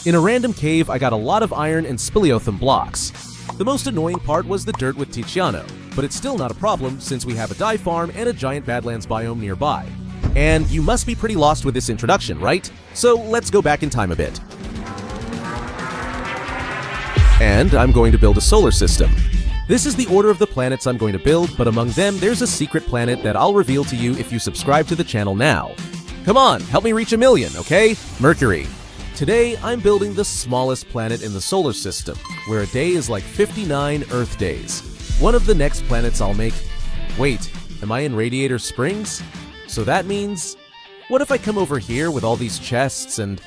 In a random cave, I got a lot of iron and speleothem blocks. The most annoying part was the dirt with Tiziano, but it's still not a problem since we have a dye farm and a giant Badlands biome nearby. And you must be pretty lost with this introduction, right? So let's go back in time a bit. And I'm going to build a solar system. This is the order of the planets I'm going to build, but among them there's a secret planet that I'll reveal to you if you subscribe to the channel now. Come on, help me reach 1 million, okay? Mercury. Today, I'm building the smallest planet in the solar system, where a day is like 59 Earth days. One of the next planets I'll make... Wait, am I in Radiator Springs? So that means... What if I come over here with all these chests and...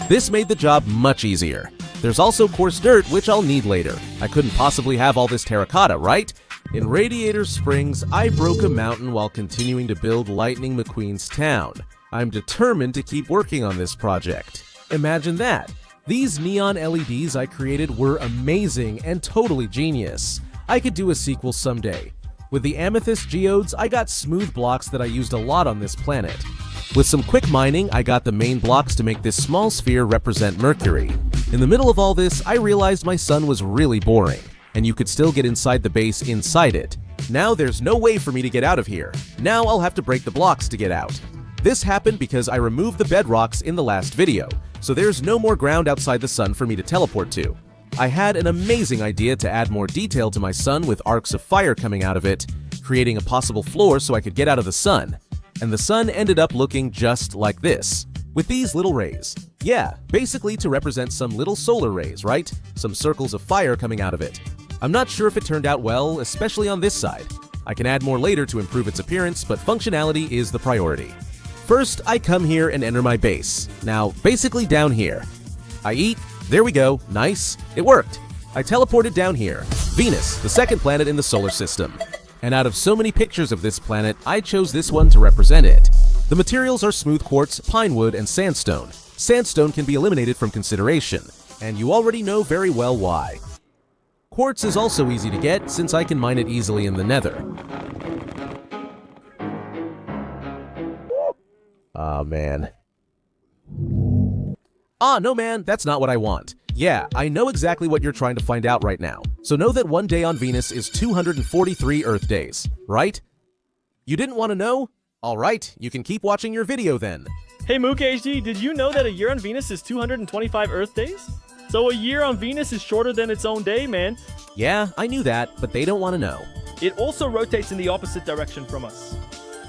This made the job much easier. There's also coarse dirt, which I'll need later. I couldn't possibly have all this terracotta, right? In Radiator Springs, I broke a mountain while continuing to build Lightning McQueen's town. I'm determined to keep working on this project. Imagine that! These neon LEDs I created were amazing and totally genius. I could do a sequel someday. With the amethyst geodes, I got smooth blocks that I used a lot on this planet. With some quick mining, I got the main blocks to make this small sphere represent Mercury. In the middle of all this, I realized my sun was really boring, and you could still get inside the base inside it. Now there's no way for me to get out of here. Now I'll have to break the blocks to get out. This happened because I removed the bedrocks in the last video, so there's no more ground outside the sun for me to teleport to. I had an amazing idea to add more detail to my sun with arcs of fire coming out of it, creating a possible floor so I could get out of the sun. And the sun ended up looking just like this, with these little rays. Yeah, basically to represent some little solar rays, right? Some circles of fire coming out of it. I'm not sure if it turned out well, especially on this side. I can add more later to improve its appearance, but functionality is the priority. First, I come here and enter my base. Now, basically down here. I eat, there we go, nice, it worked. I teleported down here, Venus, the second planet in the solar system. And out of so many pictures of this planet, I chose this one to represent it. The materials are smooth quartz, pine wood, and sandstone. Sandstone can be eliminated from consideration, and you already know very well why. Quartz is also easy to get since I can mine it easily in the nether. Aw, man. Ah, no man, that's not what I want. Yeah, I know exactly what you're trying to find out right now. So know that one day on Venus is 243 Earth days, right? You didn't want to know? Alright, you can keep watching your video then. Hey Mook HD, did you know that a year on Venus is 225 Earth days? So a year on Venus is shorter than its own day, man. Yeah, I knew that, but they don't want to know. It also rotates in the opposite direction from us.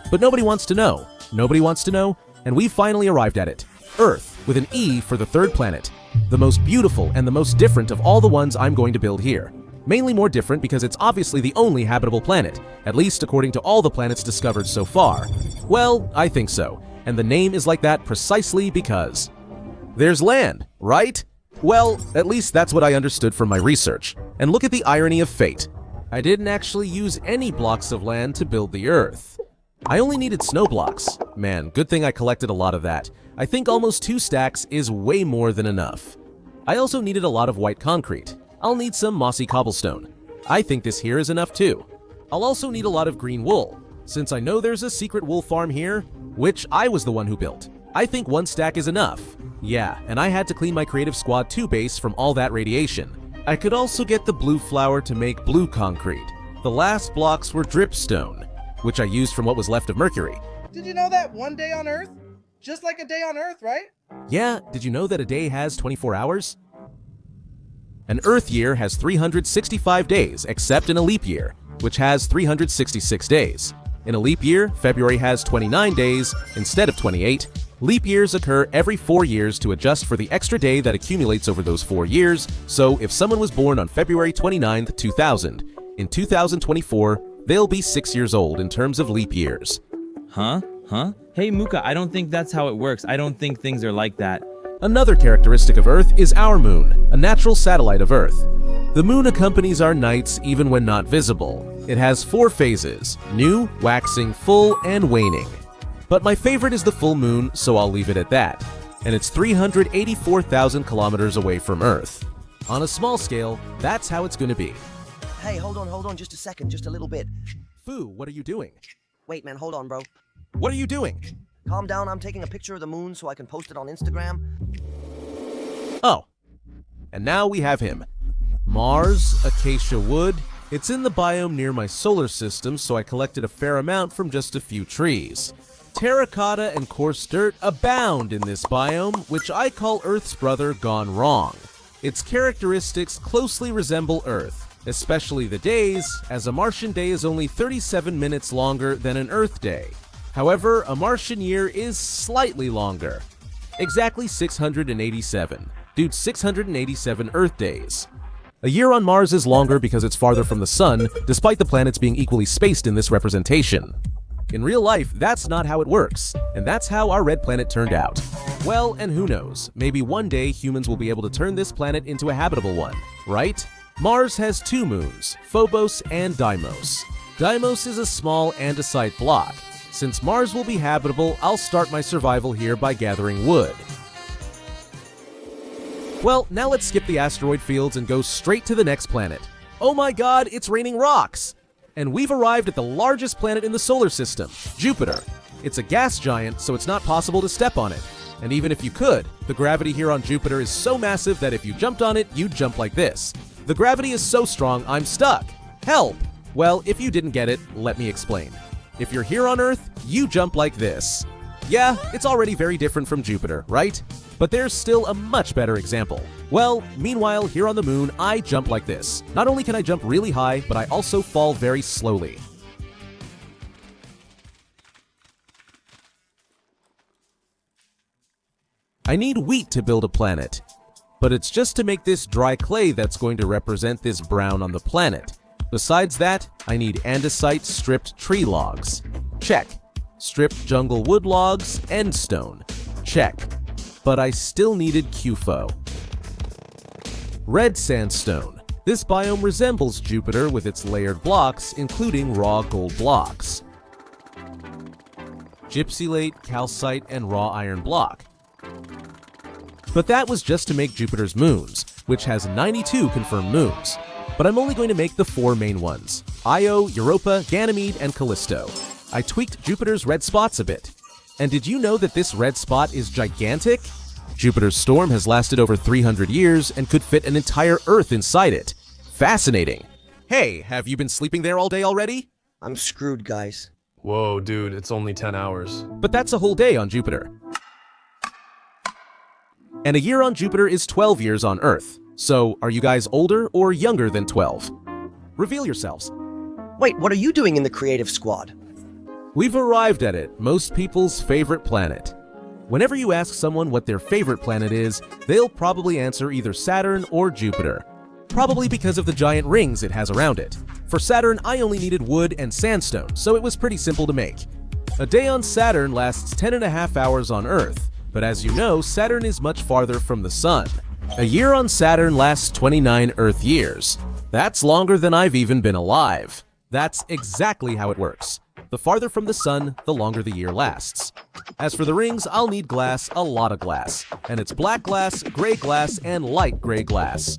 But nobody wants to know. Nobody wants to know, and we've finally arrived at it. Earth, with an E for the third planet. The most beautiful and the most different of all the ones I'm going to build here. Mainly more different because it's obviously the only habitable planet, at least according to all the planets discovered so far. Well, I think so, and the name is like that precisely because there's land, right? Well, at least that's what I understood from my research. And look at the irony of fate. I didn't actually use any blocks of land to build the Earth. I only needed snow blocks. Man, good thing I collected a lot of that. I think almost 2 stacks is way more than enough. I also needed a lot of white concrete. I'll need some mossy cobblestone. I think this here is enough too. I'll also need a lot of green wool, since I know there's a secret wool farm here, which I was the one who built. I think 1 stack is enough. Yeah, and I had to clean my Creative Squad 2 base from all that radiation. I could also get the blue flour to make blue concrete. The last blocks were dripstone, which I used from what was left of Mercury. Did you know that one day on Earth? Just like a day on Earth, right? Yeah, did you know that a day has 24 hours? An Earth year has 365 days, except in a leap year, which has 366 days. In a leap year, February has 29 days instead of 28. Leap years occur every 4 years to adjust for the extra day that accumulates over those 4 years, so if someone was born on February 29th, 2000, in 2024, they'll be 6 years old in terms of leap years. Huh? Hey Mooka, I don't think that's how it works. I don't think things are like that. Another characteristic of Earth is our moon, a natural satellite of Earth. The moon accompanies our nights even when not visible. It has 4 phases: new, waxing, full, and waning. But my favorite is the full moon, so I'll leave it at that. And it's 384,000 kilometers away from Earth. On a small scale, that's how it's gonna be. Hey, hold on, just a second, just a little bit. Foo, what are you doing? Wait, man, hold on, bro. What are you doing? Calm down, I'm taking a picture of the moon so I can post it on Instagram. Oh, and now we have him. Mars, acacia wood. It's in the biome near my solar system, so I collected a fair amount from just a few trees. Terracotta and coarse dirt abound in this biome, which I call Earth's brother gone wrong. Its characteristics closely resemble Earth, especially the days, as a Martian day is only 37 minutes longer than an Earth day. However, a Martian year is slightly longer. Exactly 687. Dude, 687 Earth days. A year on Mars is longer because it's farther from the Sun, despite the planets being equally spaced in this representation. In real life, that's not how it works, and that's how our red planet turned out. Well, and who knows, maybe one day humans will be able to turn this planet into a habitable one, right? Mars has two moons, Phobos and Deimos. Deimos is a small andesite block. Since Mars will be habitable, I'll start my survival here by gathering wood. Well, now let's skip the asteroid fields and go straight to the next planet. Oh my god, it's raining rocks! And we've arrived at the largest planet in the solar system, Jupiter. It's a gas giant, so it's not possible to step on it. And even if you could, the gravity here on Jupiter is so massive that if you jumped on it, you'd jump like this. The gravity is so strong, I'm stuck. Help! Well, if you didn't get it, let me explain. If you're here on Earth, you jump like this. Yeah, it's already very different from Jupiter, right? But there's still a much better example. Well, meanwhile, here on the moon, I jump like this. Not only can I jump really high, but I also fall very slowly. I need wheat to build a planet, but it's just to make this dry clay that's going to represent this brown on the planet. Besides that, I need andesite stripped tree logs. Check. Stripped jungle wood logs, end stone. Check. But I still needed QFO. Red sandstone. This biome resembles Jupiter with its layered blocks, including raw gold blocks. Gypsylate, calcite, and raw iron block. But that was just to make Jupiter's moons, which has 92 confirmed moons. But I'm only going to make the 4 main ones: Io, Europa, Ganymede, and Callisto. I tweaked Jupiter's red spots a bit. And did you know that this red spot is gigantic? Jupiter's storm has lasted over 300 years and could fit an entire Earth inside it. Fascinating. Hey, have you been sleeping there all day already? I'm screwed, guys. Whoa, dude, it's only 10 hours. But that's a whole day on Jupiter. And a year on Jupiter is 12 years on Earth. So, are you guys older or younger than 12? Reveal yourselves. Wait, what are you doing in the creative squad? We've arrived at it, most people's favorite planet. Whenever you ask someone what their favorite planet is, they'll probably answer either Saturn or Jupiter. Probably because of the giant rings it has around it. For Saturn, I only needed wood and sandstone, so it was pretty simple to make. A day on Saturn lasts 10.5 hours on Earth, but as you know, Saturn is much farther from the Sun. A year on Saturn lasts 29 Earth years. That's longer than I've even been alive. That's exactly how it works. The farther from the Sun, the longer the year lasts. As for the rings, I'll need glass, a lot of glass. And it's black glass, gray glass, and light gray glass.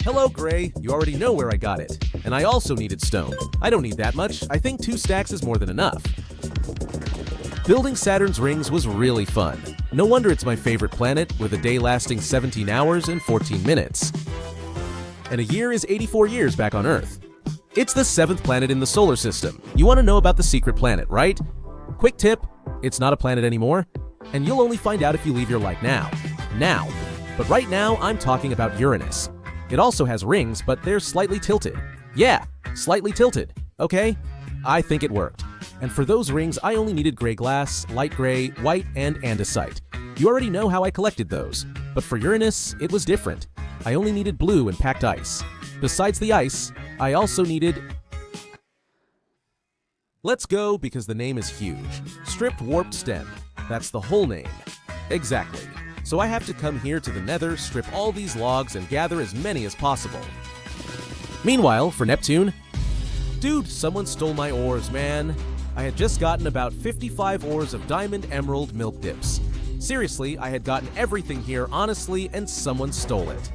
Hello, Gray. You already know where I got it. And I also needed stone. I don't need that much. I think 2 stacks is more than enough. Building Saturn's rings was really fun. No wonder it's my favorite planet, with a day lasting 17 hours and 14 minutes. And a year is 84 years back on Earth. It's the 7th planet in the solar system. You want to know about the secret planet, right? Quick tip, it's not a planet anymore, and you'll only find out if you leave your light now. Now. But right now, I'm talking about Uranus. It also has rings, but they're slightly tilted. Yeah, slightly tilted, okay? I think it worked. And for those rings, I only needed gray glass, light gray, white, and andesite. You already know how I collected those. But for Uranus, it was different. I only needed blue and packed ice. Besides the ice, I also needed... Let's go, because the name is huge. Stripped warped stem. That's the whole name. Exactly. So I have to come here to the Nether, strip all these logs, and gather as many as possible. Meanwhile, for Neptune... Dude, someone stole my ores, man. I had just gotten about 55 ores of diamond emerald milk dips. Seriously, I had gotten everything here honestly, and someone stole it.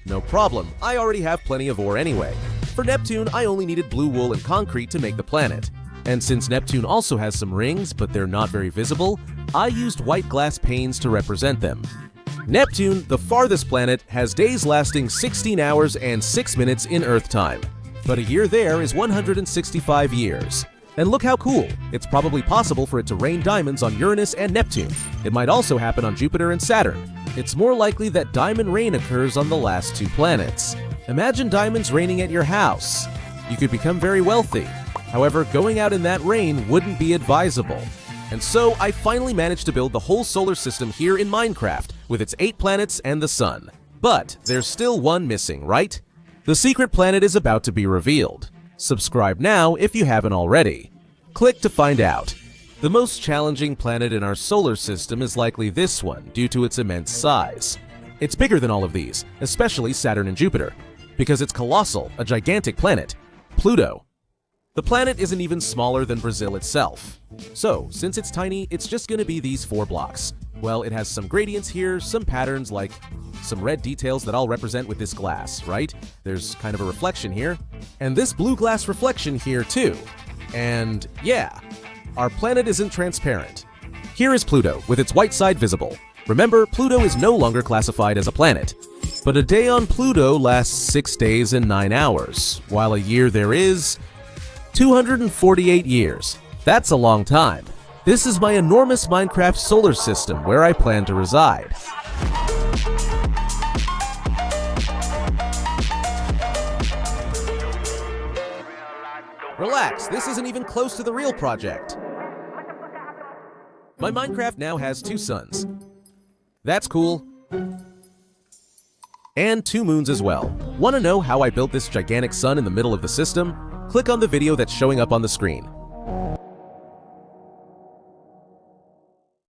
No problem, I already have plenty of ore anyway. For Neptune, I only needed blue wool and concrete to make the planet. And since Neptune also has some rings, but they're not very visible, I used white glass panes to represent them. Neptune, the farthest planet, has days lasting 16 hours and 6 minutes in Earth time. But a year there is 165 years. And look how cool! It's probably possible for it to rain diamonds on Uranus and Neptune. It might also happen on Jupiter and Saturn. It's more likely that diamond rain occurs on the last 2 planets. Imagine diamonds raining at your house. You could become very wealthy. However, going out in that rain wouldn't be advisable. And so, I finally managed to build the whole solar system here in Minecraft, with its 8 planets and the sun. But there's still one missing, right? The secret planet is about to be revealed. Subscribe now if you haven't already. Click to find out. The most challenging planet in our solar system is likely this one, due to its immense size. It's bigger than all of these, especially Saturn and Jupiter, because it's colossal, a gigantic planet, Pluto. The planet isn't even smaller than Brazil itself. So, since it's tiny, it's just gonna be these 4 blocks. Well, it has some gradients here, some patterns like some red details that I'll represent with this glass, right? There's kind of a reflection here, and this blue glass reflection here too. And yeah, our planet isn't transparent. Here is Pluto, with its white side visible. Remember, Pluto is no longer classified as a planet. But a day on Pluto lasts 6 days and 9 hours, while a year there is 248 years. That's a long time. This is my enormous Minecraft solar system where I plan to reside. Relax, this isn't even close to the real project. My Minecraft now has 2 suns. That's cool. And 2 moons as well. Want to know how I built this gigantic sun in the middle of the system? Click on the video that's showing up on the screen.